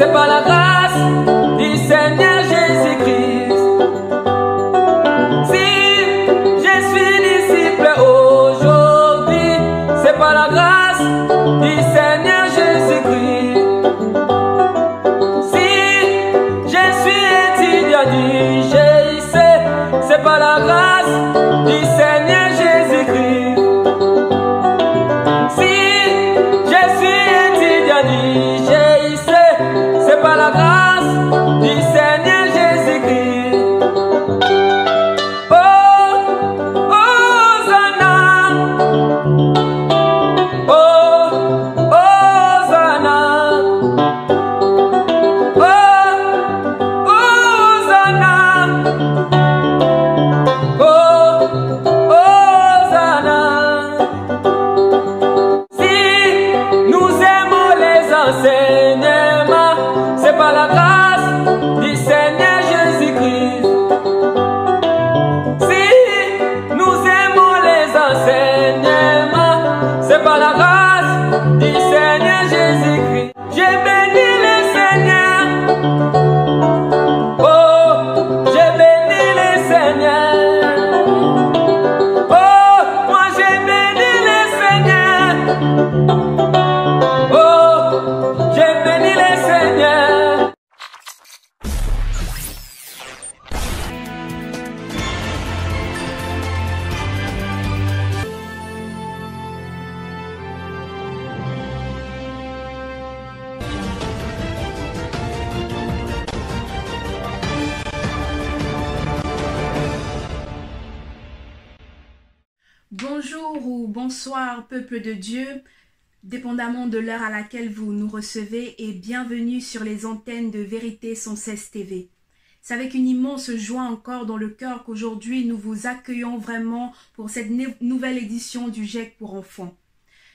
c'est par la grâce du Seigneur Jésus-Christ. Si je suis disciple aujourd'hui, c'est par la grâce du Seigneur Jésus-Christ. Si je suis étudiant du GIC, c'est par la grâce du Seigneur Jésus-Christ. Si je suis étudiant du GIC, c'est par la grâce du Seigneur Jésus-Christ. Oh, Hosanna. Oh, Hosanna. Oh, Hosanna. Oh, Hosanna. Si nous aimons les enseignements, c'est par la grâce du Seigneur Jésus-Christ. Si nous aimons les enseignements, c'est par la grâce du Seigneur Jésus-Christ. J'ai béni le Seigneur. Oh, j'ai béni le Seigneur. Oh, moi j'ai béni le Seigneur. Oh, j'ai béni le Seigneur. Bonjour ou bonsoir peuple de Dieu, dépendamment de l'heure à laquelle vous nous recevez, et bienvenue sur les antennes de Vérité sans cesse TV. C'est avec une immense joie encore dans le cœur qu'aujourd'hui nous vous accueillons vraiment pour cette nouvelle édition du GIEC pour enfants.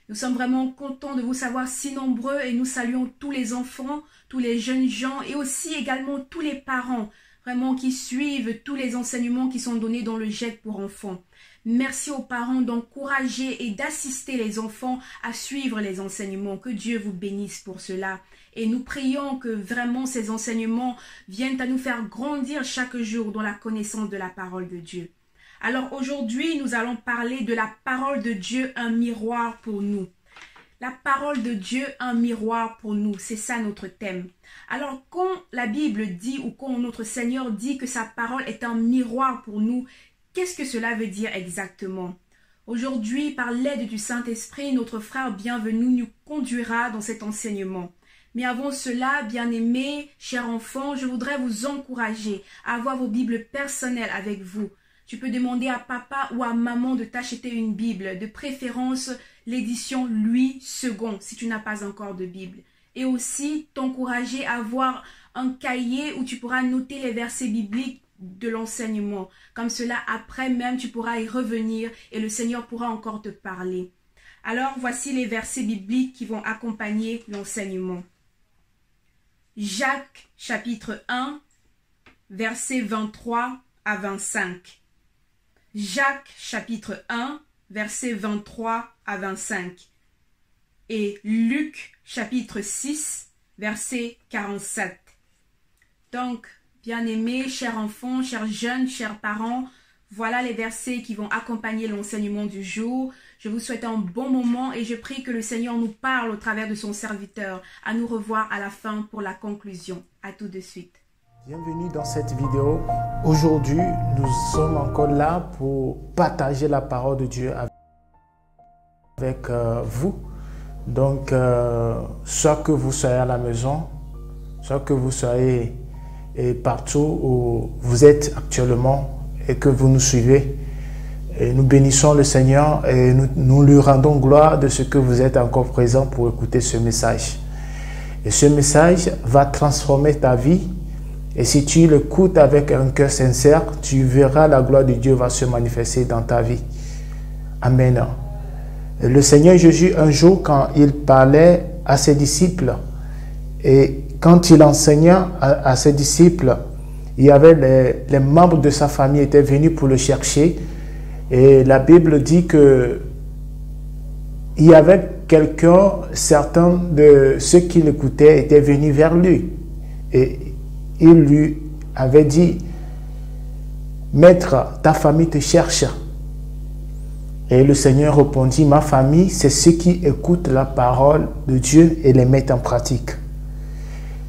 Nous sommes vraiment contents de vous savoir si nombreux et nous saluons tous les enfants, tous les jeunes gens et aussi également tous les parents vraiment qui suivent tous les enseignements qui sont donnés dans le GIEC pour enfants. Merci aux parents d'encourager et d'assister les enfants à suivre les enseignements. Que Dieu vous bénisse pour cela. Et nous prions que vraiment ces enseignements viennent à nous faire grandir chaque jour dans la connaissance de la parole de Dieu. Alors aujourd'hui, nous allons parler de la parole de Dieu, un miroir pour nous. La parole de Dieu, un miroir pour nous. C'est ça notre thème. Alors quand la Bible dit ou quand notre Seigneur dit que sa parole est un miroir pour nous, qu'est-ce que cela veut dire exactement? Aujourd'hui, par l'aide du Saint-Esprit, notre frère bienvenu nous conduira dans cet enseignement. Mais avant cela, bien-aimés, chers enfants, je voudrais vous encourager à avoir vos Bibles personnelles avec vous. Tu peux demander à papa ou à maman de t'acheter une Bible, de préférence l'édition Louis II, si tu n'as pas encore de Bible. Et aussi t'encourager à avoir un cahier où tu pourras noter les versets bibliques de l'enseignement. Comme cela, après même, tu pourras y revenir et le Seigneur pourra encore te parler. Alors, voici les versets bibliques qui vont accompagner l'enseignement. Jacques, chapitre 1, versets 23 à 25. Jacques, chapitre 1, versets 23 à 25. Et Luc, chapitre 6, verset 47. Donc, bien-aimés, chers enfants, chers jeunes, chers parents, voilà les versets qui vont accompagner l'enseignement du jour. Je vous souhaite un bon moment et je prie que le Seigneur nous parle au travers de son serviteur. À nous revoir à la fin pour la conclusion. À tout de suite. Bienvenue dans cette vidéo. Aujourd'hui, nous sommes encore là pour partager la parole de Dieu avec vous. Donc, soit que vous soyez à la maison, soit que vous soyez partout où vous êtes actuellement et que vous nous suivez. Et nous bénissons le Seigneur et nous lui rendons gloire de ce que vous êtes encore présent pour écouter ce message. Et ce message va transformer ta vie. Et si tu l'écoutes avec un cœur sincère, tu verras la gloire de Dieu va se manifester dans ta vie. Amen. Le Seigneur Jésus, un jour, quand il parlait à ses disciples, et quand il enseignait à ses disciples, il y avait les membres de sa famille étaient venus pour le chercher. Et la Bible dit que il y avait quelqu'un, certains de ceux qui l'écoutaient étaient venus vers lui. Et il lui avait dit, Maître, ta famille te cherche. Et le Seigneur répondit, ma famille, c'est ceux qui écoutent la parole de Dieu et les mettent en pratique.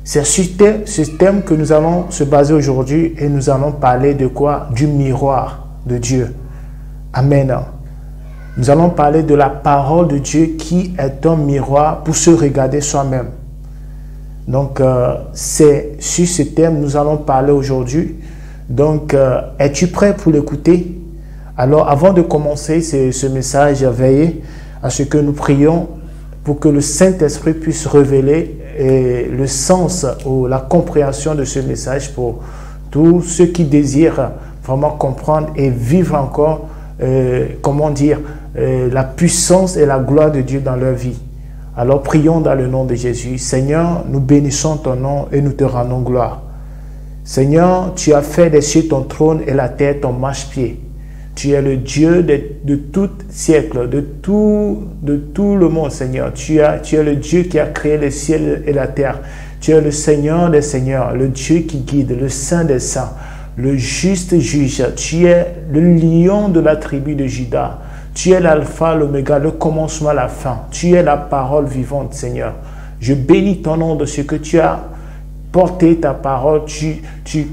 C'est sur ce thème que nous allons se baser aujourd'hui et nous allons parler de quoi? Du miroir de Dieu. Amen. Nous allons parler de la parole de Dieu qui est un miroir pour se regarder soi-même. Donc, c'est sur ce thème que nous allons parler aujourd'hui. Donc, es-tu prêt pour l'écouter? Alors, avant de commencer ce message, veillez à ce que nous prions pour que le Saint-Esprit puisse révéler le sens ou la compréhension de ce message pour tous ceux qui désirent vraiment comprendre et vivre encore, la puissance et la gloire de Dieu dans leur vie. Alors, prions dans le nom de Jésus. Seigneur, nous bénissons ton nom et nous te rendons gloire. Seigneur, tu as fait des cieux ton trône et la terre ton marchepied. Tu es le Dieu de tout siècle, de tout le monde, Seigneur. Tu es le Dieu qui a créé le ciel et la terre. Tu es le Seigneur des seigneurs, le Dieu qui guide, le Saint des saints, le juste juge. Tu es le lion de la tribu de Juda. Tu es l'alpha, l'oméga, le commencement, la fin. Tu es la parole vivante, Seigneur. Je bénis ton nom de ce que tu as porté ta parole.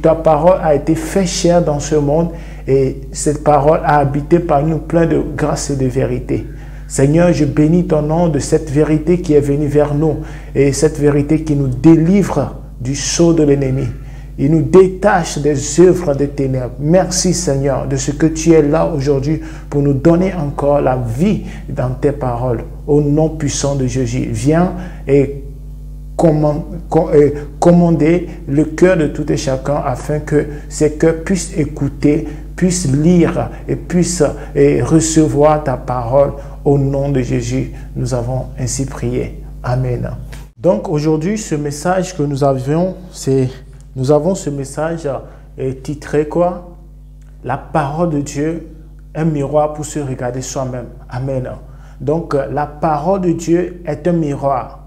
Ta parole a été faite chair dans ce monde et cette parole a habité par nous plein de grâce et de vérité. Seigneur, je bénis ton nom de cette vérité qui est venue vers nous et cette vérité qui nous délivre du sceau de l'ennemi. Il nous détache des œuvres des ténèbres. Merci Seigneur de ce que tu es là aujourd'hui pour nous donner encore la vie dans tes paroles. Au nom puissant de Jésus, viens et commander le cœur de tout et chacun afin que ces cœurs puissent écouter, puissent lire et puissent recevoir ta parole. Au nom de Jésus, nous avons ainsi prié. Amen. Donc aujourd'hui, ce message que nous avons, ce message titré quoi? La parole de Dieu, un miroir pour se regarder soi-même. Amen. Donc la parole de Dieu est un miroir.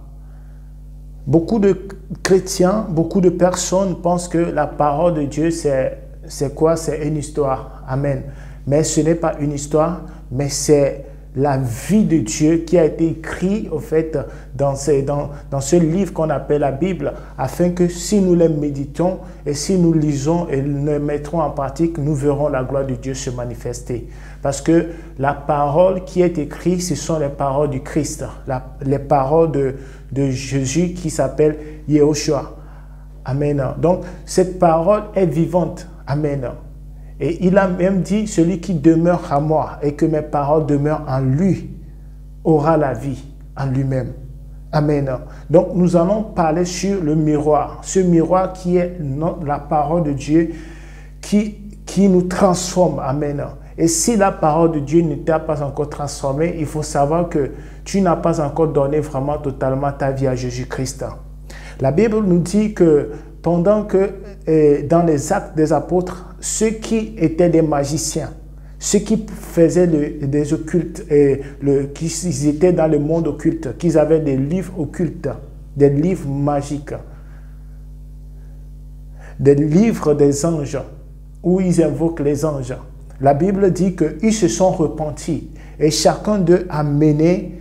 Beaucoup de chrétiens, beaucoup de personnes pensent que la parole de Dieu, c'est quoi? C'est une histoire. Amen. Mais ce n'est pas une histoire, mais c'est la vie de Dieu qui a été écrite au fait dans ce livre qu'on appelle la Bible, afin que si nous les méditons et si nous lisons et nous les mettrons en pratique, nous verrons la gloire de Dieu se manifester. Parce que la parole qui est écrite, ce sont les paroles du Christ, les paroles de Jésus qui s'appelle Yehoshua. Amen. Donc cette parole est vivante. Amen. Et il a même dit, celui qui demeure à moi et que mes paroles demeurent en lui, aura la vie en lui-même. Amen. Donc nous allons parler sur le miroir. Ce miroir qui est la parole de Dieu qui nous transforme. Amen. Et si la parole de Dieu ne t'a pas encore transformé, il faut savoir que tu n'as pas encore donné vraiment totalement ta vie à Jésus-Christ. La Bible nous dit que pendant que dans les actes des apôtres, ceux qui étaient des magiciens, ceux qui faisaient des occultes, qui étaient dans le monde occulte, qu'ils avaient des livres occultes, des livres magiques, des livres des anges, où ils invoquent les anges. La Bible dit qu'ils se sont repentis et chacun d'eux a mené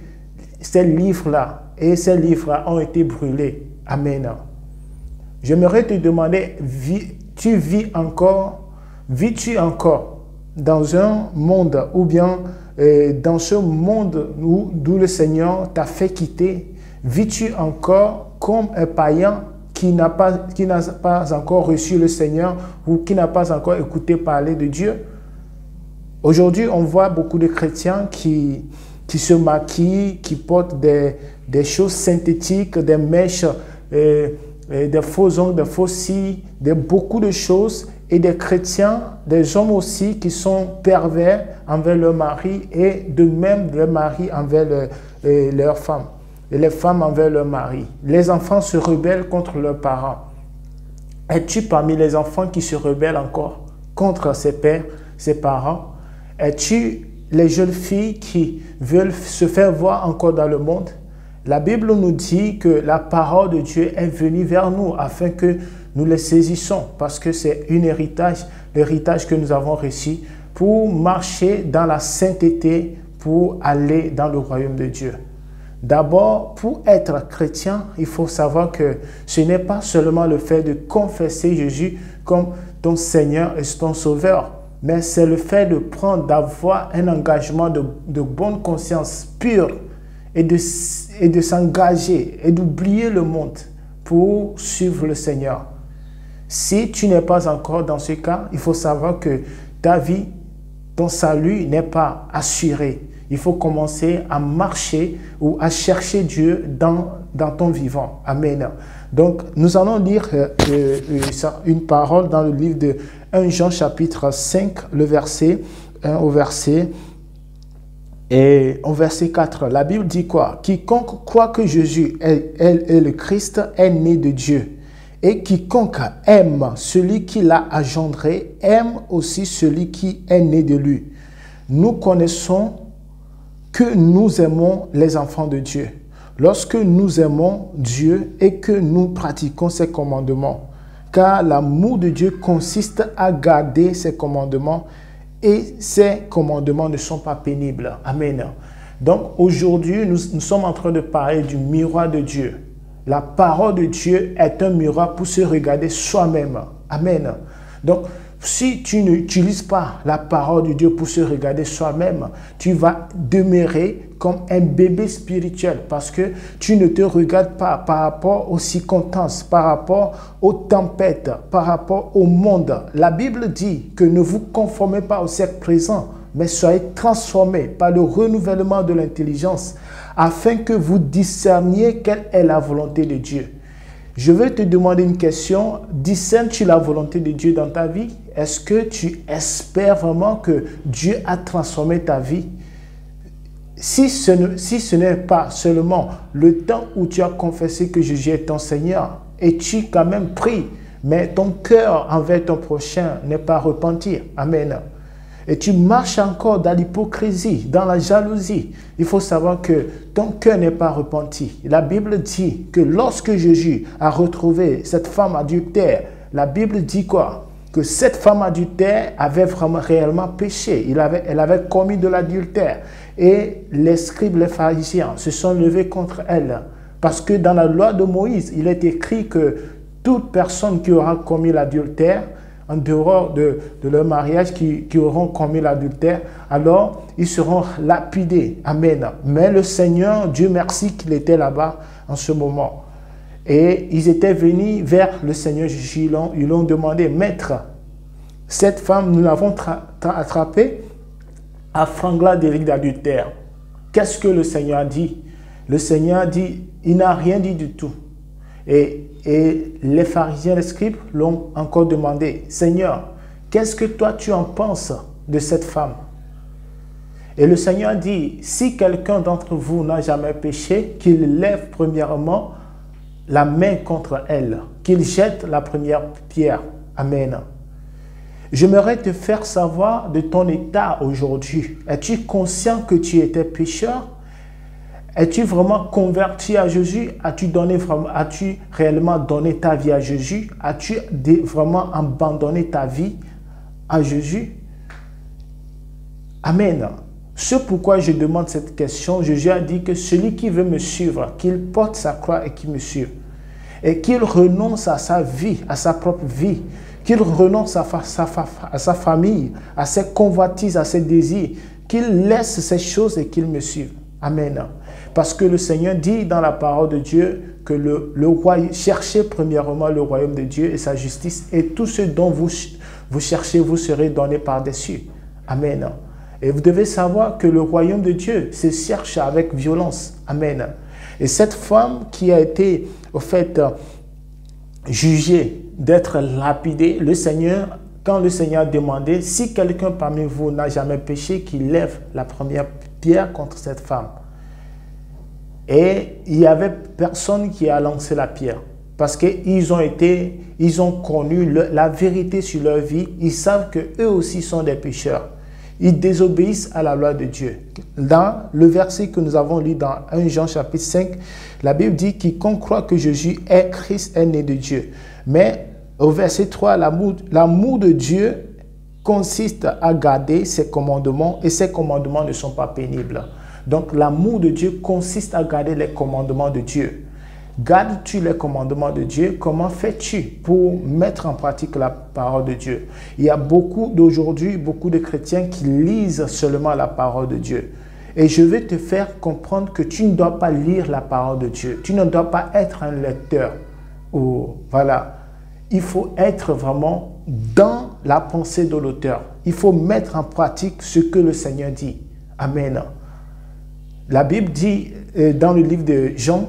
ces livres-là et ces livres-là ont été brûlés. Amen. J'aimerais te demander, vis-tu encore dans un monde ou bien dans ce monde d'où le Seigneur t'a fait quitter? Vis-tu encore comme un païen qui n'a pas encore reçu le Seigneur ou qui n'a pas encore écouté parler de Dieu? Aujourd'hui, on voit beaucoup de chrétiens qui se maquillent, qui portent des choses synthétiques, des mèches, des faux ongles, des faux cils, beaucoup de choses, et des chrétiens, des hommes aussi qui sont pervers envers leur mari et de même le mari envers leurs femmes et les femmes envers leur mari. Les enfants se rebellent contre leurs parents. Es-tu parmi les enfants qui se rebellent encore contre ses pères, ses parents? Es-tu les jeunes filles qui veulent se faire voir encore dans le monde? La Bible nous dit que la parole de Dieu est venue vers nous afin que nous les saisissons, parce que c'est un héritage, l'héritage que nous avons reçu pour marcher dans la sainteté, pour aller dans le royaume de Dieu. D'abord, pour être chrétien, il faut savoir que ce n'est pas seulement le fait de confesser Jésus comme ton Seigneur et ton Sauveur, mais c'est le fait de prendre, d'avoir un engagement de bonne conscience pure et de s'engager et d'oublier le monde pour suivre le Seigneur. Si tu n'es pas encore dans ce cas, il faut savoir que ta vie, ton salut n'est pas assuré. Il faut commencer à marcher ou à chercher Dieu dans ton vivant. Amen. Donc, nous allons lire une parole dans le livre de 1 Jean chapitre 5, le verset 1 au verset 4. La Bible dit quoi? Quiconque croit que Jésus est le Christ est né de Dieu. Et quiconque aime celui qui l'a engendré, aime aussi celui qui est né de lui. Nous connaissons que nous aimons les enfants de Dieu, lorsque nous aimons Dieu et que nous pratiquons ses commandements. Car l'amour de Dieu consiste à garder ses commandements et ces commandements ne sont pas pénibles. Amen. Donc aujourd'hui, nous sommes en train de parler du miroir de Dieu. La parole de Dieu est un miroir pour se regarder soi-même. Amen. Donc, si tu n'utilises pas la parole de Dieu pour se regarder soi-même, tu vas demeurer comme un bébé spirituel parce que tu ne te regardes pas par rapport aux circonstances, par rapport aux tempêtes, par rapport au monde. La Bible dit que ne vous conformez pas au siècle présent, mais soyez transformés par le renouvellement de l'intelligence afin que vous discerniez quelle est la volonté de Dieu. Je vais te demander une question. Discernes-tu la volonté de Dieu dans ta vie? Est-ce que tu espères vraiment que Dieu a transformé ta vie? Si ce n'est pas seulement le temps où tu as confessé que Jésus est ton Seigneur et tu quand même pries, mais ton cœur envers ton prochain n'est pas repenti. Amen. Et tu marches encore dans l'hypocrisie, dans la jalousie, il faut savoir que ton cœur n'est pas repenti. La Bible dit que lorsque Jésus a retrouvé cette femme adultère, la Bible dit quoi? Que cette femme adultère avait vraiment réellement péché. Elle avait commis de l'adultère. Et les scribes, les pharisiens se sont levés contre elle. Parce que dans la loi de Moïse, il est écrit que toute personne qui aura commis l'adultère, en dehors de leur mariage, qui auront commis l'adultère, alors ils seront lapidés. Amen. Mais le Seigneur, Dieu merci qu'il était là-bas en ce moment. Et ils étaient venus vers le Seigneur Jésus, ils l'ont demandé, Maître, cette femme, nous l'avons attrapée à franglant délit d'adultère. Qu'est-ce que le Seigneur a dit? Le Seigneur a dit, il n'a rien dit du tout. Et les pharisiens, les scribes l'ont encore demandé, Seigneur, qu'est-ce que toi tu en penses de cette femme? Et le Seigneur dit, si quelqu'un d'entre vous n'a jamais péché, qu'il lève premièrement la main contre elle, qu'il jette la première pierre. Amen. J'aimerais te faire savoir de ton état aujourd'hui. Es-tu conscient que tu étais pécheur? Es-tu vraiment converti à Jésus? As-tu réellement donné ta vie à Jésus? As-tu vraiment abandonné ta vie à Jésus? Amen. C'est pourquoi je demande cette question. Jésus a dit que celui qui veut me suivre, qu'il porte sa croix et qu'il me suive. Et qu'il renonce à sa vie, à sa propre vie. Qu'il renonce à sa famille, à ses convoitises, à ses désirs. Qu'il laisse ces choses et qu'il me suive. Amen. Parce que le Seigneur dit dans la parole de Dieu que cherchez premièrement le royaume de Dieu et sa justice, et tout ce dont vous cherchez, vous serez donné par-dessus. Amen. Et vous devez savoir que le royaume de Dieu se cherche avec violence. Amen. Et cette femme qui a été, au fait, jugée d'être lapidée, quand le Seigneur a demandé, si quelqu'un parmi vous n'a jamais péché, qu'il lève la première pierre contre cette femme. Et il n'y avait personne qui a lancé la pierre. Parce qu'ils ont connu la vérité sur leur vie. Ils savent qu'eux aussi sont des pécheurs. Ils désobéissent à la loi de Dieu. Dans le verset que nous avons lu dans 1 Jean chapitre 5, la Bible dit « Quiconque croit que Jésus est Christ est né de Dieu ». Mais au verset 3, l'amour de Dieu consiste à garder ses commandements et ses commandements ne sont pas pénibles. Donc l'amour de Dieu consiste à garder les commandements de Dieu. Gardes-tu les commandements de Dieu? Comment fais-tu pour mettre en pratique la parole de Dieu? Il y a beaucoup de chrétiens qui lisent seulement la parole de Dieu. Et je vais te faire comprendre que tu ne dois pas lire la parole de Dieu. Tu ne dois pas être un lecteur. Voilà. Il faut être vraiment dans la pensée de l'auteur. Il faut mettre en pratique ce que le Seigneur dit. Amen. La Bible dit dans le livre de Jean,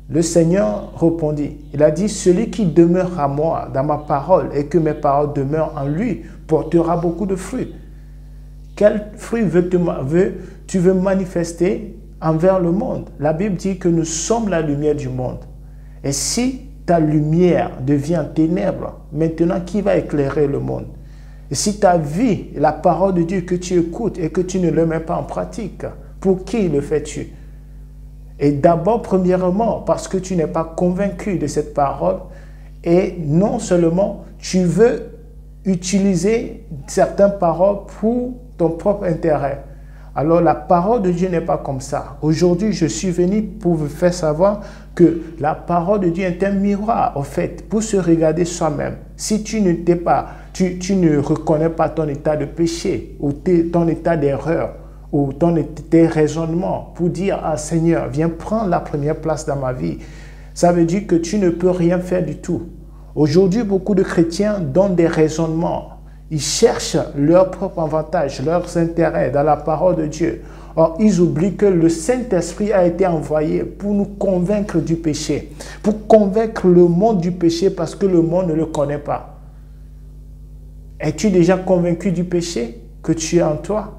le Seigneur répondit, il a dit, celui qui demeure à moi, dans ma parole, et que mes paroles demeurent en lui, portera beaucoup de fruits. Quel fruit tu veux manifester envers le monde? La Bible dit que nous sommes la lumière du monde. Et si ta lumière devient ténèbres, maintenant qui va éclairer le monde? Et si ta vie, la parole de Dieu que tu écoutes et que tu ne le mets pas en pratique, pour qui le fais-tu? Et d'abord, premièrement, parce que tu n'es pas convaincu de cette parole et non seulement tu veux utiliser certaines paroles pour ton propre intérêt. Alors la parole de Dieu n'est pas comme ça. Aujourd'hui, je suis venu pour vous faire savoir que la parole de Dieu est un miroir, en fait, pour se regarder soi-même. Si tu ne reconnais pas ton état de péché ou ton état d'erreur, ou tes raisonnements pour dire « Ah Seigneur, viens prendre la première place dans ma vie », ça veut dire que tu ne peux rien faire du tout. Aujourd'hui, beaucoup de chrétiens donnent des raisonnements. Ils cherchent leur propre avantage, leurs intérêts dans la parole de Dieu. Or, ils oublient que le Saint-Esprit a été envoyé pour nous convaincre du péché, pour convaincre le monde du péché parce que le monde ne le connaît pas. Es-tu déjà convaincu du péché que tu es en toi?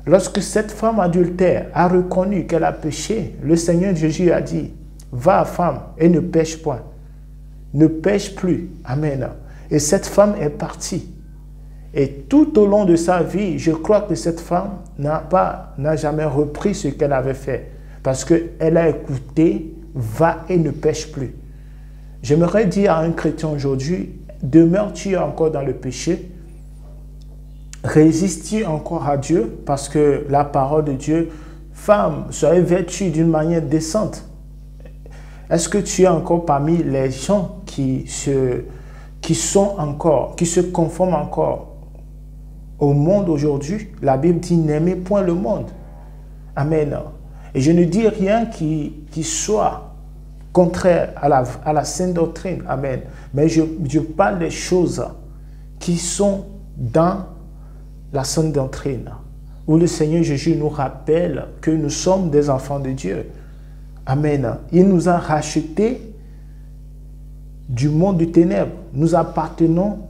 Lorsque cette femme adultère a reconnu qu'elle a péché, le Seigneur Jésus a dit, « Va, femme, et ne pêche point. Ne pêche plus. » Amen. Et cette femme est partie. Et tout au long de sa vie, je crois que cette femme n'a jamais repris ce qu'elle avait fait. Parce qu'elle a écouté, « Va et ne pêche plus. » J'aimerais dire à un chrétien aujourd'hui, demeures-tu encore dans le péché? Résistes-tu encore à Dieu? Parce que la parole de Dieu, femme, soyez vêtue d'une manière décente. Est-ce que tu es encore parmi les gens qui se conforment encore au monde aujourd'hui? La Bible dit n'aimez point le monde. Amen. Et je ne dis rien qui soit contraire à la sainte doctrine. Amen. Mais je parle des choses qui sont dans la sainte doctrine, où le Seigneur Jésus nous rappelle que nous sommes des enfants de Dieu. Amen. Il nous a rachetés du monde du ténèbre. Nous appartenons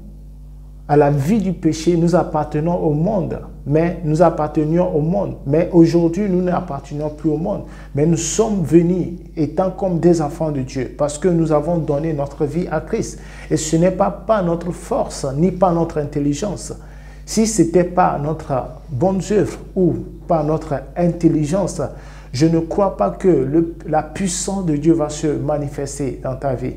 à la vie du péché, nous appartenons au monde, mais nous appartenions au monde. Mais aujourd'hui, nous n'appartenons plus au monde. Mais nous sommes venus étant comme des enfants de Dieu parce que nous avons donné notre vie à Christ. Et ce n'est pas notre force, ni pas notre intelligence. Si ce n'était pas notre bonne œuvre ou pas notre intelligence, je ne crois pas que la puissance de Dieu va se manifester dans ta vie.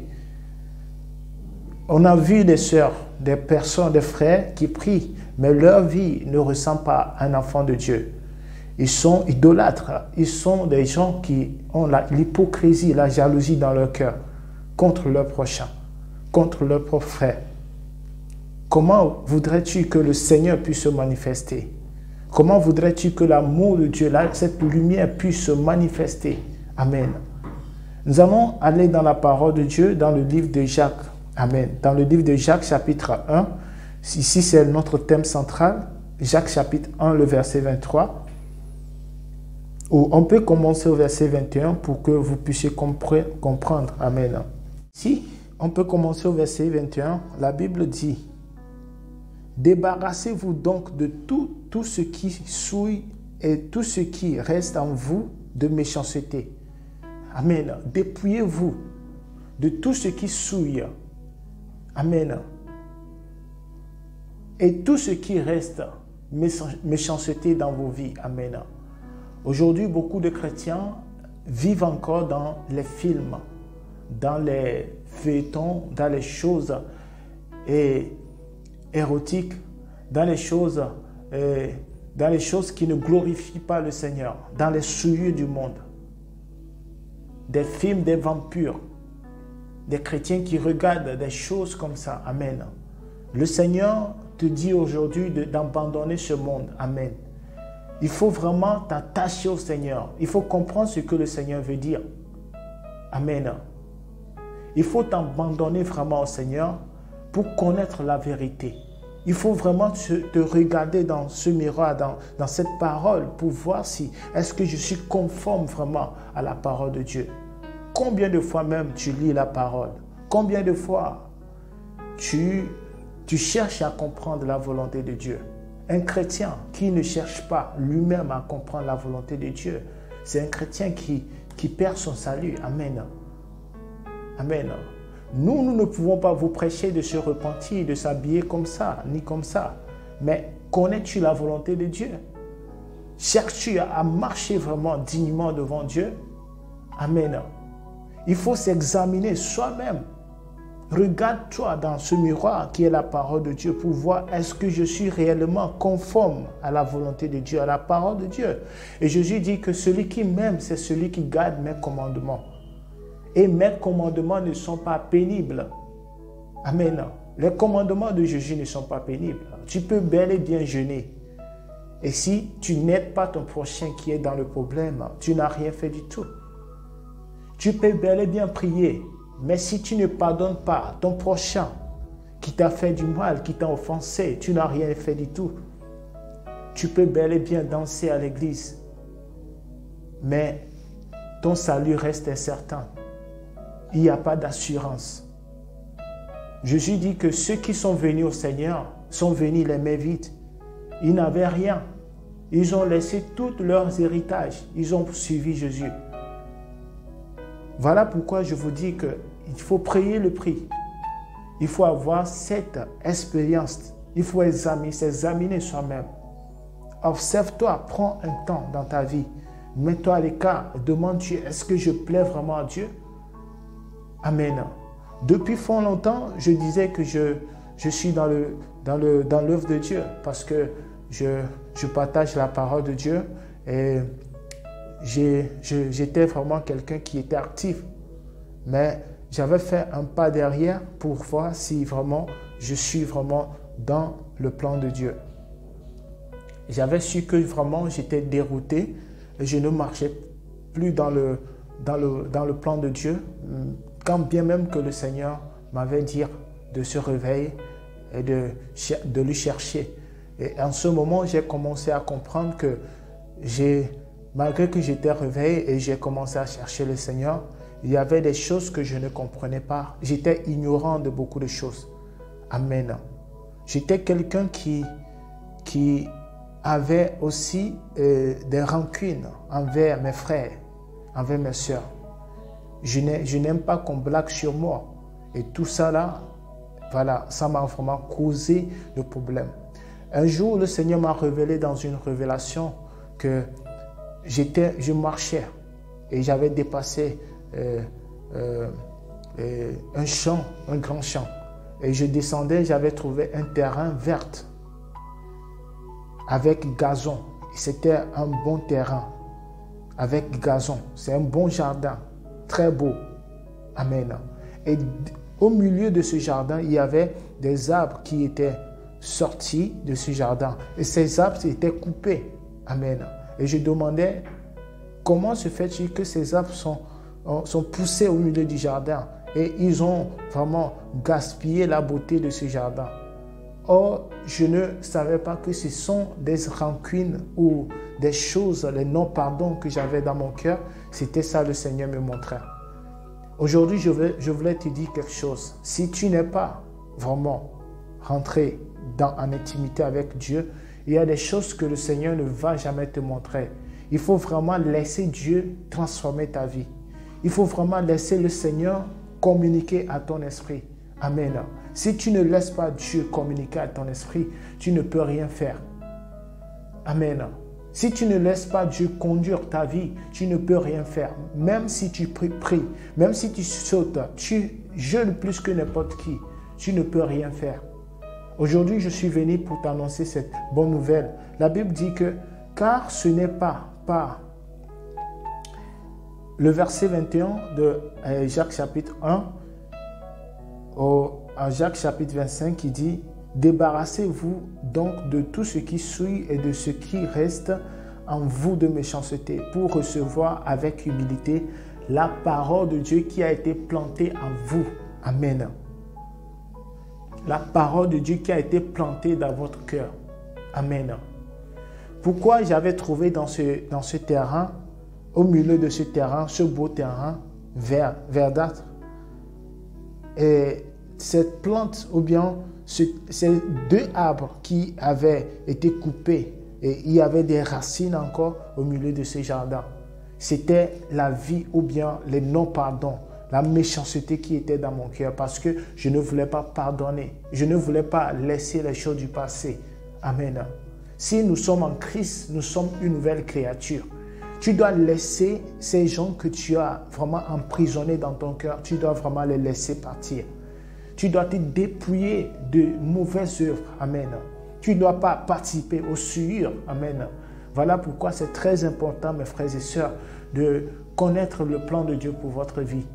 On a vu des sœurs, des personnes, des frères qui prient, mais leur vie ne ressemble pas à un enfant de Dieu. Ils sont idolâtres, ils sont des gens qui ont l'hypocrisie, la jalousie dans leur cœur contre leur prochain, contre leur propre frère. Comment voudrais-tu que le Seigneur puisse se manifester? Comment voudrais-tu que l'amour de Dieu, cette lumière puisse se manifester? Amen. Nous allons aller dans la parole de Dieu, dans le livre de Jacques. Amen. Dans le livre de Jacques, chapitre 1. Ici, c'est notre thème central. Jacques, chapitre 1, le verset 23. Ou on peut commencer au verset 21 pour que vous puissiez comprendre. Amen. Ici, on peut commencer au verset 21. La Bible dit: débarrassez-vous donc de tout ce qui souille et tout ce qui reste en vous de méchanceté. Amen. Dépouillez-vous de tout ce qui souille. Amen. Et tout ce qui reste méchanceté dans vos vies. Amen. Aujourd'hui, beaucoup de chrétiens vivent encore dans les films, dans les feuilletons, dans les choses érotiques, dans les choses qui ne glorifient pas le Seigneur, dans les souillures du monde. Des films des vampires, des chrétiens qui regardent des choses comme ça. Amen. Le Seigneur te dit aujourd'hui d'abandonner ce monde. Amen. Il faut vraiment t'attacher au Seigneur. Il faut comprendre ce que le Seigneur veut dire. Amen. Il faut t'abandonner vraiment au Seigneur pour connaître la vérité. Il faut vraiment te regarder dans ce miroir, dans cette parole, pour voir si est-ce que je suis conforme vraiment à la parole de Dieu. Combien de fois même tu lis la parole? Combien de fois tu cherches à comprendre la volonté de Dieu? Un chrétien qui ne cherche pas lui-même à comprendre la volonté de Dieu, c'est un chrétien qui perd son salut. Amen. Amen. Nous ne pouvons pas vous prêcher de se repentir, de s'habiller comme ça, ni comme ça. Mais connais-tu la volonté de Dieu? Cherches-tu à marcher vraiment dignement devant Dieu? Amen. Il faut s'examiner soi-même. Regarde-toi dans ce miroir qui est la parole de Dieu pour voir est-ce que je suis réellement conforme à la volonté de Dieu, à la parole de Dieu. Et Jésus dit que celui qui m'aime, c'est celui qui garde mes commandements. Et mes commandements ne sont pas pénibles. Amen. Les commandements de Jésus ne sont pas pénibles. Tu peux bel et bien jeûner. Et si tu n'aides pas ton prochain qui est dans le problème, tu n'as rien fait du tout. Tu peux bel et bien prier. Mais si tu ne pardonnes pas ton prochain qui t'a fait du mal, qui t'a offensé, tu n'as rien fait du tout. Tu peux bel et bien danser à l'église. Mais ton salut reste incertain. Il n'y a pas d'assurance. Jésus dit que ceux qui sont venus au Seigneur sont venus les mains vides. Ils n'avaient rien. Ils ont laissé tous leurs héritages. Ils ont suivi Jésus. Voilà pourquoi je vous dis qu'il faut payer le prix. Il faut avoir cette expérience. Il faut s'examiner soi-même. Observe-toi, prends un temps dans ta vie. Mets-toi à l'écart, demande-tu, est-ce que je plais vraiment à Dieu? Amen. Depuis fort longtemps, je disais que je suis dans l'œuvre de Dieu parce que je partage la parole de Dieu et j'étais vraiment quelqu'un qui était actif. Mais j'avais fait un pas derrière pour voir si vraiment je suis vraiment dans le plan de Dieu. J'avais su que vraiment j'étais dérouté et je ne marchais plus dans le plan de Dieu. Quand bien même que le Seigneur m'avait dit de se réveiller et de lui chercher. Et en ce moment, j'ai commencé à comprendre que malgré que j'étais réveillé et j'ai commencé à chercher le Seigneur, il y avait des choses que je ne comprenais pas. J'étais ignorant de beaucoup de choses. Amen. J'étais quelqu'un qui avait aussi des rancunes envers mes frères, envers mes soeurs. Je n'aime pas qu'on blague sur moi. Et tout ça là, voilà, ça m'a vraiment causé le problème. Un jour, le Seigneur m'a révélé dans une révélation que je marchais et j'avais dépassé un champ, un grand champ. Et je descendais, j'avais trouvé un terrain vert avec gazon. C'était un bon terrain avec gazon. C'est un bon jardin. Très beau. Amen. Et au milieu de ce jardin, il y avait des arbres qui étaient sortis de ce jardin. Et ces arbres étaient coupés. Amen. Et je demandais, comment se fait-il que ces arbres sont poussés au milieu du jardin et ils ont vraiment gaspillé la beauté de ce jardin? Or, je ne savais pas que ce sont des rancunes ou des choses, les non-pardons que j'avais dans mon cœur. C'était ça le Seigneur me montrait. Aujourd'hui, je voulais te dire quelque chose. Si tu n'es pas vraiment rentré en intimité avec Dieu, il y a des choses que le Seigneur ne va jamais te montrer. Il faut vraiment laisser Dieu transformer ta vie. Il faut vraiment laisser le Seigneur communiquer à ton esprit. Amen. Si tu ne laisses pas Dieu communiquer à ton esprit, tu ne peux rien faire. Amen. Si tu ne laisses pas Dieu conduire ta vie, tu ne peux rien faire. Même si tu pries, même si tu sautes, tu jeûnes plus que n'importe qui, tu ne peux rien faire. Aujourd'hui, je suis venu pour t'annoncer cette bonne nouvelle. La Bible dit que, car ce n'est pas par le verset 21 de Jacques chapitre 1 à Jacques chapitre 25 qui dit « Débarrassez-vous donc de tout ce qui souille et de ce qui reste en vous de méchanceté pour recevoir avec humilité la parole de Dieu qui a été plantée en vous. » Amen. La parole de Dieu qui a été plantée dans votre cœur. Amen. Pourquoi j'avais trouvé dans ce terrain, au milieu de ce terrain, ce beau terrain verdâtre, et cette plante ou bien ces deux arbres qui avaient été coupés et il y avait des racines encore au milieu de ce jardin. C'était la vie ou bien les non-pardons, la méchanceté qui était dans mon cœur parce que je ne voulais pas pardonner. Je ne voulais pas laisser les choses du passé. Amen. Si nous sommes en Christ, nous sommes une nouvelle créature. Tu dois laisser ces gens que tu as vraiment emprisonnés dans ton cœur, tu dois vraiment les laisser partir. Tu dois te dépouiller de mauvaises œuvres. Amen. Tu ne dois pas participer aux souillures. Amen. Voilà pourquoi c'est très important, mes frères et sœurs, de connaître le plan de Dieu pour votre vie.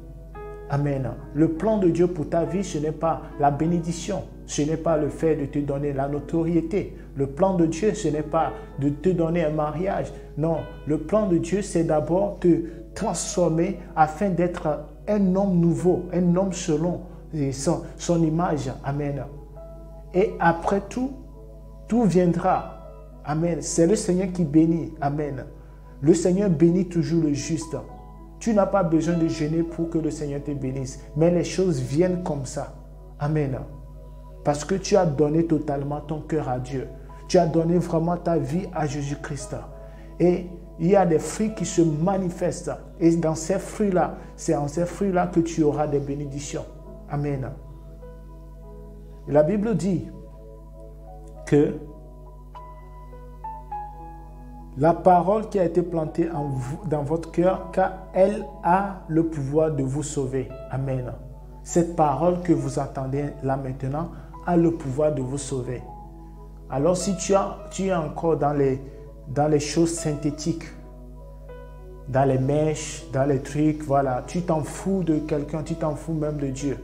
Amen. Le plan de Dieu pour ta vie, ce n'est pas la bénédiction. Ce n'est pas le fait de te donner la notoriété. Le plan de Dieu, ce n'est pas de te donner un mariage. Non, le plan de Dieu, c'est d'abord te transformer afin d'être un homme nouveau, un homme selon son image. Amen. Et après tout viendra. Amen. C'est le Seigneur qui bénit. Amen. Le Seigneur bénit toujours le juste. Tu n'as pas besoin de jeûner pour que le Seigneur te bénisse. Mais les choses viennent comme ça. Amen. Parce que tu as donné totalement ton cœur à Dieu. Tu as donné vraiment ta vie à Jésus-Christ. Et il y a des fruits qui se manifestent. Et dans ces fruits-là, c'est en ces fruits-là que tu auras des bénédictions. Amen. Et la Bible dit que la parole qui a été plantée en vous, dans votre cœur, car elle a le pouvoir de vous sauver. Amen. Cette parole que vous entendez là maintenant a le pouvoir de vous sauver. Alors si tu es encore dans les choses synthétiques, dans les mèches, dans les trucs, voilà, tu t'en fous de quelqu'un, tu t'en fous même de Dieu.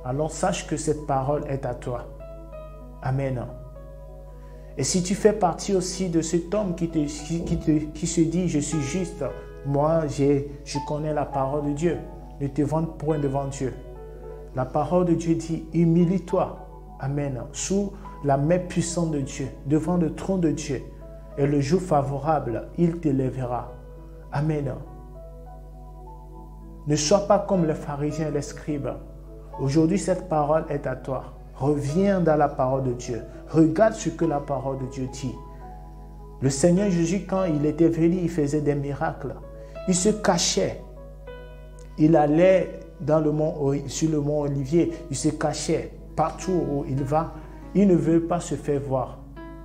Alors sache que cette parole est à toi. Amen. Et si tu fais partie aussi de cet homme qui se dit « Je suis juste, moi je connais la parole de Dieu », ne te vante point devant Dieu. La parole de Dieu dit « Humilie-toi, amen, sous la main puissante de Dieu, devant le trône de Dieu, et le jour favorable, il t'élèvera. » Amen. Ne sois pas comme les pharisiens et les scribes. Aujourd'hui, cette parole est à toi. Reviens dans la parole de Dieu. Regarde ce que la parole de Dieu dit. Le Seigneur Jésus, quand il était venu, il faisait des miracles. Il se cachait. Il allait sur le mont Olivier. Il se cachait. Partout où il va, il ne veut pas se faire voir.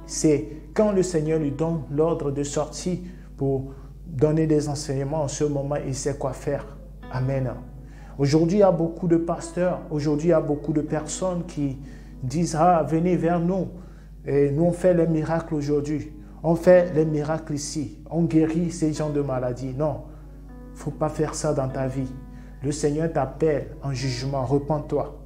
C'est quand le Seigneur lui donne l'ordre de sortir pour donner des enseignements, en ce moment, il sait quoi faire. Amen. Aujourd'hui, il y a beaucoup de pasteurs, aujourd'hui, il y a beaucoup de personnes qui disent « Ah, venez vers nous. Et nous, on fait les miracles aujourd'hui. On fait les miracles ici. On guérit ces gens de maladies. » Non, il ne faut pas faire ça dans ta vie. Le Seigneur t'appelle en jugement. Repends-toi.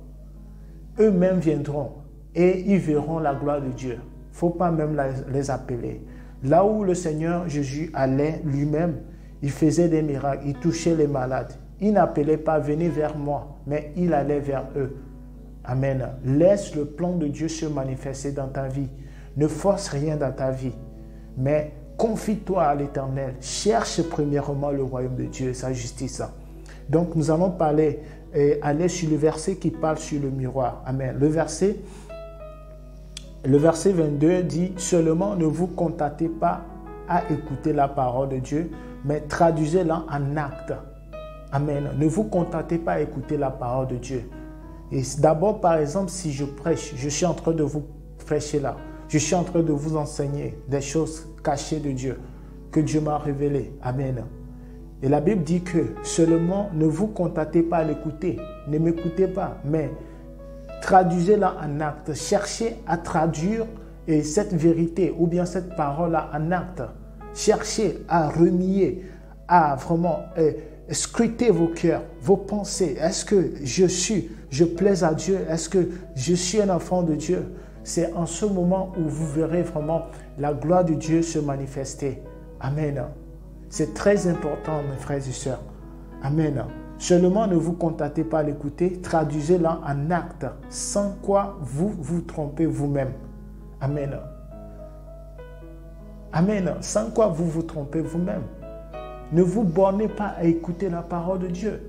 Eux-mêmes viendront et ils verront la gloire de Dieu. Il ne faut pas même les appeler. Là où le Seigneur Jésus allait lui-même, il faisait des miracles, il touchait les malades. Il n'appelait pas « venez vers moi », mais il allait vers eux. Amen. Laisse le plan de Dieu se manifester dans ta vie. Ne force rien dans ta vie, mais confie-toi à l'Éternel. Cherche premièrement le royaume de Dieu et sa justice. Donc nous allons aller sur le verset qui parle sur le miroir. Amen. Le verset 22 dit « Seulement ne vous contentez pas à écouter la parole de Dieu, mais traduisez-la en actes. » Amen. Ne vous contentez pas à écouter la parole de Dieu. Et d'abord, par exemple, si je prêche, je suis en train de vous prêcher là. Je suis en train de vous enseigner des choses cachées de Dieu, que Dieu m'a révélées. Amen. Et la Bible dit que seulement ne vous contentez pas à l'écouter, ne m'écoutez pas, mais traduisez-la en acte. Cherchez à traduire cette vérité ou bien cette parole-là en acte. Cherchez à renier, à vraiment scruter vos cœurs, vos pensées. Est-ce que je plais à Dieu? Est-ce que je suis un enfant de Dieu? C'est en ce moment où vous verrez vraiment la gloire de Dieu se manifester. Amen. C'est très important, mes frères et sœurs. Amen. Seulement ne vous contentez pas à l'écouter, traduisez-la en acte, sans quoi vous vous trompez vous-même. Amen. Amen. Sans quoi vous vous trompez vous-même. Ne vous bornez pas à écouter la parole de Dieu.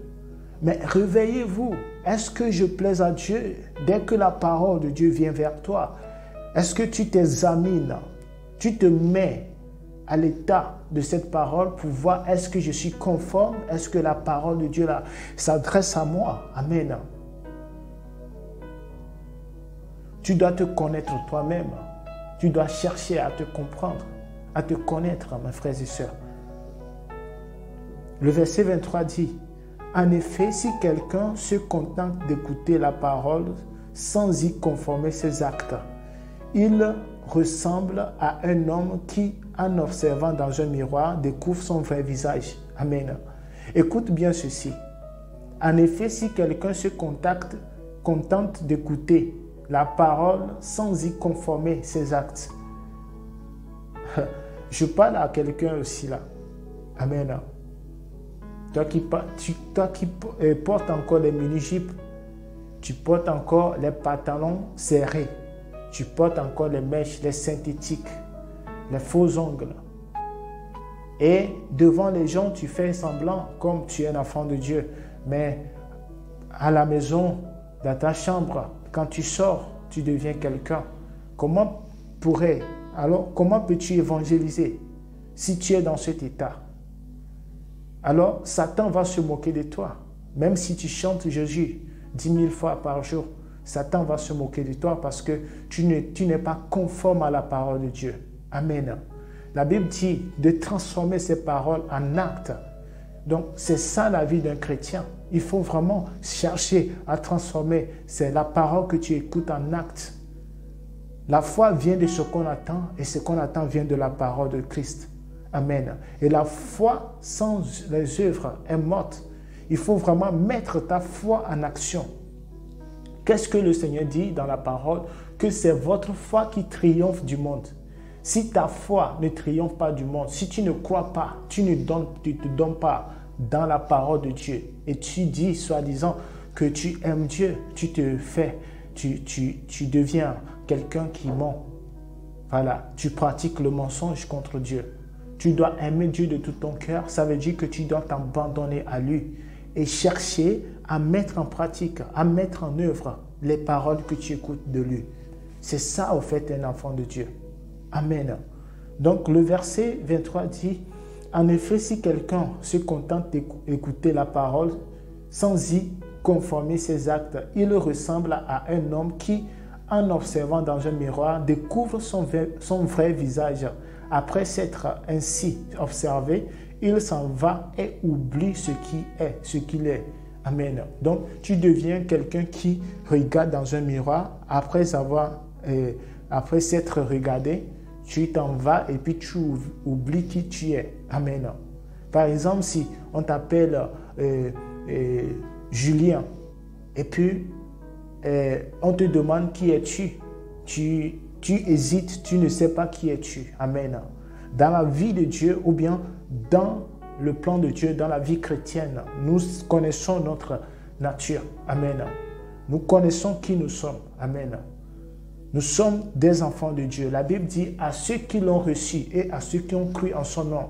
Mais réveillez-vous. Est-ce que je plais à Dieu dès que la parole de Dieu vient vers toi? Est-ce que tu t'examines? Tu te mets à l'état de cette parole pour voir est-ce que je suis conforme? Est-ce que la parole de Dieu là s'adresse à moi? Amen. Tu dois te connaître toi-même. Tu dois chercher à te comprendre, à te connaître, mes frères et sœurs. Le verset 23 dit, « En effet, si quelqu'un se contente d'écouter la parole sans y conformer ses actes, il ressemble à un homme qui, en observant dans un miroir, découvre son vrai visage. » Amen. Écoute bien ceci. En effet, si quelqu'un se contente d'écouter la parole sans y conformer ses actes. Je parle à quelqu'un aussi là. Amen. Toi qui portes encore les mini-jupes, tu portes encore les pantalons serrés, tu portes encore les mèches, les synthétiques, les faux ongles. Et devant les gens, tu fais semblant comme tu es un enfant de Dieu. Mais à la maison, dans ta chambre, quand tu sors, tu deviens quelqu'un. Comment peux-tu évangéliser si tu es dans cet état? Alors, Satan va se moquer de toi. Même si tu chantes Jésus 10 000 fois par jour, Satan va se moquer de toi parce que tu n'es pas conforme à la parole de Dieu. Amen. La Bible dit de transformer ces paroles en actes. Donc, c'est ça la vie d'un chrétien. Il faut vraiment chercher à transformer. C'est la parole que tu écoutes en actes. La foi vient de ce qu'on attend et ce qu'on attend vient de la parole de Christ. Amen. Et la foi sans les œuvres est morte. Il faut vraiment mettre ta foi en action. Qu'est-ce que le Seigneur dit dans la parole? Que c'est votre foi qui triomphe du monde. Si ta foi ne triomphe pas du monde, si tu ne crois pas, tu ne te donnes pas dans la parole de Dieu et tu dis soi-disant que tu aimes Dieu, tu deviens quelqu'un qui ment. Voilà, tu pratiques le mensonge contre Dieu. Tu dois aimer Dieu de tout ton cœur. Ça veut dire que tu dois t'abandonner à lui et chercher à mettre en pratique, à mettre en œuvre les paroles que tu écoutes de lui. C'est ça, au fait, un enfant de Dieu. Amen. Donc, le verset 23 dit, « En effet, si quelqu'un se contente d'écouter la parole sans y conformer ses actes, il ressemble à un homme qui, en observant dans un miroir, découvre son vrai visage. Après s'être ainsi observé, il s'en va et oublie ce qu'il est. Amen. Donc, tu deviens quelqu'un qui regarde dans un miroir. Après s'être regardé, tu t'en vas et puis tu oublies qui tu es. Amen. Par exemple, si on t'appelle Julien et puis on te demande qui es-tu, tu hésites, tu ne sais pas qui es-tu. Amen. Dans la vie de Dieu ou bien dans le plan de Dieu, dans la vie chrétienne, nous connaissons notre nature. Amen. Nous connaissons qui nous sommes. Amen. Nous sommes des enfants de Dieu. La Bible dit à ceux qui l'ont reçu et à ceux qui ont cru en son nom,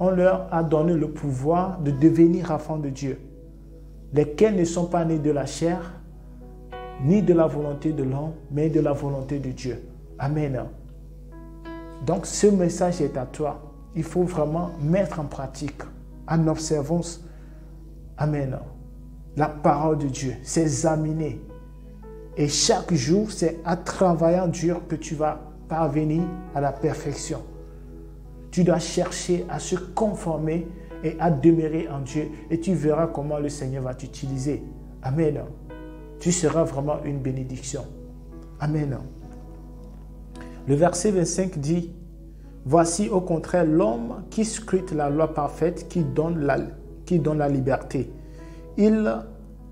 on leur a donné le pouvoir de devenir enfants de Dieu, lesquels ne sont pas nés de la chair, ni de la volonté de l'homme, mais de la volonté de Dieu. Amen. Donc, ce message est à toi. Il faut vraiment mettre en pratique, en observant, amen, la parole de Dieu, s'examiner. Et chaque jour, c'est en travaillant dur que tu vas parvenir à la perfection. Tu dois chercher à se conformer et à demeurer en Dieu. Et tu verras comment le Seigneur va t'utiliser. Amen. Tu seras vraiment une bénédiction. Amen. Le verset 25 dit, « Voici au contraire l'homme qui scrute la loi parfaite, qui donne la liberté. Il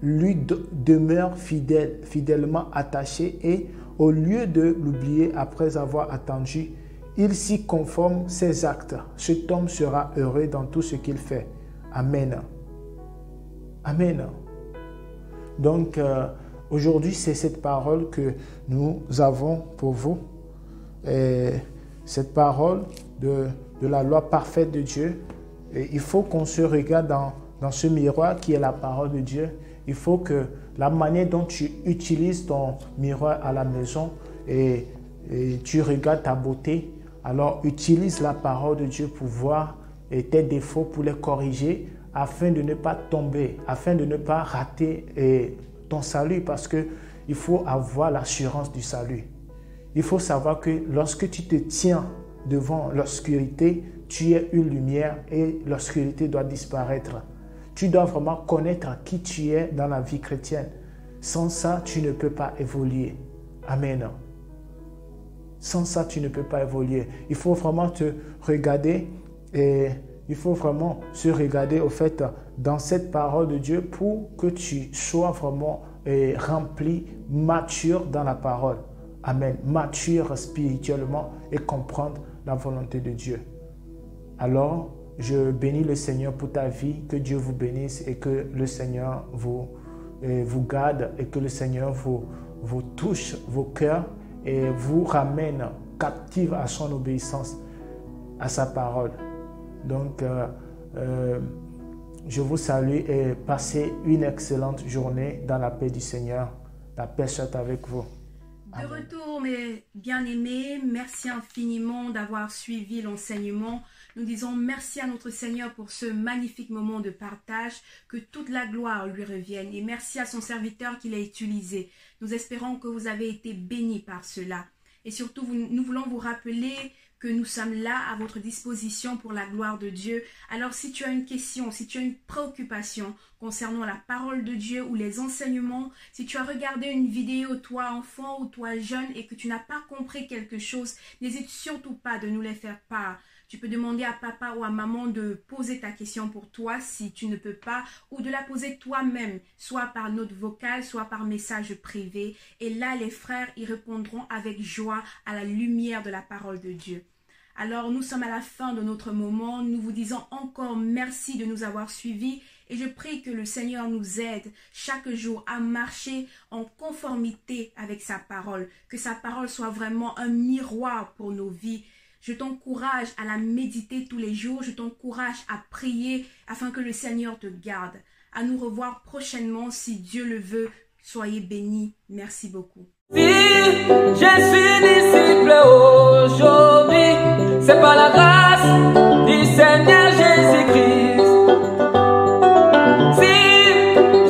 lui demeure fidèlement attaché et au lieu de l'oublier après avoir attendu, il s'y conforme ses actes. Cet homme sera heureux dans tout ce qu'il fait. » Amen. Amen. Donc, aujourd'hui, c'est cette parole que nous avons pour vous. Et cette parole de la loi parfaite de Dieu. Et il faut qu'on se regarde dans ce miroir qui est la parole de Dieu. Il faut que la manière dont tu utilises ton miroir à la maison et tu regardes ta beauté, alors utilise la parole de Dieu pour voir tes défauts, pour les corriger, afin de ne pas tomber, afin de ne pas rater ton salut, parce qu'il faut avoir l'assurance du salut. Il faut savoir que lorsque tu te tiens devant l'obscurité, tu es une lumière et l'obscurité doit disparaître. Tu dois vraiment connaître qui tu es dans la vie chrétienne. Sans ça, tu ne peux pas évoluer. Amen. Sans ça, tu ne peux pas évoluer. Il faut vraiment te regarder et il faut vraiment se regarder au fait dans cette parole de Dieu pour que tu sois vraiment rempli, mature dans la parole. Amen. Mature spirituellement et comprendre la volonté de Dieu. Alors, je bénis le Seigneur pour ta vie, que Dieu vous bénisse et que le Seigneur vous garde et que le Seigneur vous touche vos cœurs et vous ramène captive à son obéissance, à sa parole. Donc, je vous salue et passez une excellente journée dans la paix du Seigneur. La paix soit avec vous. De retour, mes bien-aimés, merci infiniment d'avoir suivi l'enseignement. Nous disons merci à notre Seigneur pour ce magnifique moment de partage, que toute la gloire lui revienne. Et merci à son serviteur qui l'a utilisé. Nous espérons que vous avez été bénis par cela. Et surtout, nous voulons vous rappeler que nous sommes là à votre disposition pour la gloire de Dieu. Alors si tu as une question, si tu as une préoccupation concernant la parole de Dieu ou les enseignements, si tu as regardé une vidéo, toi enfant ou toi jeune, et que tu n'as pas compris quelque chose, n'hésite surtout pas de nous les faire part. Tu peux demander à papa ou à maman de poser ta question pour toi si tu ne peux pas, ou de la poser toi-même, soit par note vocale, soit par message privé. Et là, les frères y répondront avec joie à la lumière de la parole de Dieu. Alors, nous sommes à la fin de notre moment. Nous vous disons encore merci de nous avoir suivis. Et je prie que le Seigneur nous aide chaque jour à marcher en conformité avec sa parole. Que sa parole soit vraiment un miroir pour nos vies. Je t'encourage à la méditer tous les jours. Je t'encourage à prier afin que le Seigneur te garde. À nous revoir prochainement si Dieu le veut. Soyez bénis. Merci beaucoup. Si je suis disciple aujourd'hui, c'est par la grâce du Seigneur Jésus-Christ. Si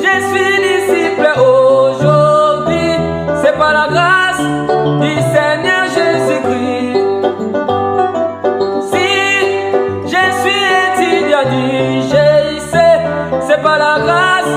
je suis disciple aujourd'hui, c'est par la grâce du Seigneur Jésus-Christ. Si je suis étudiant du GIC, c'est par la grâce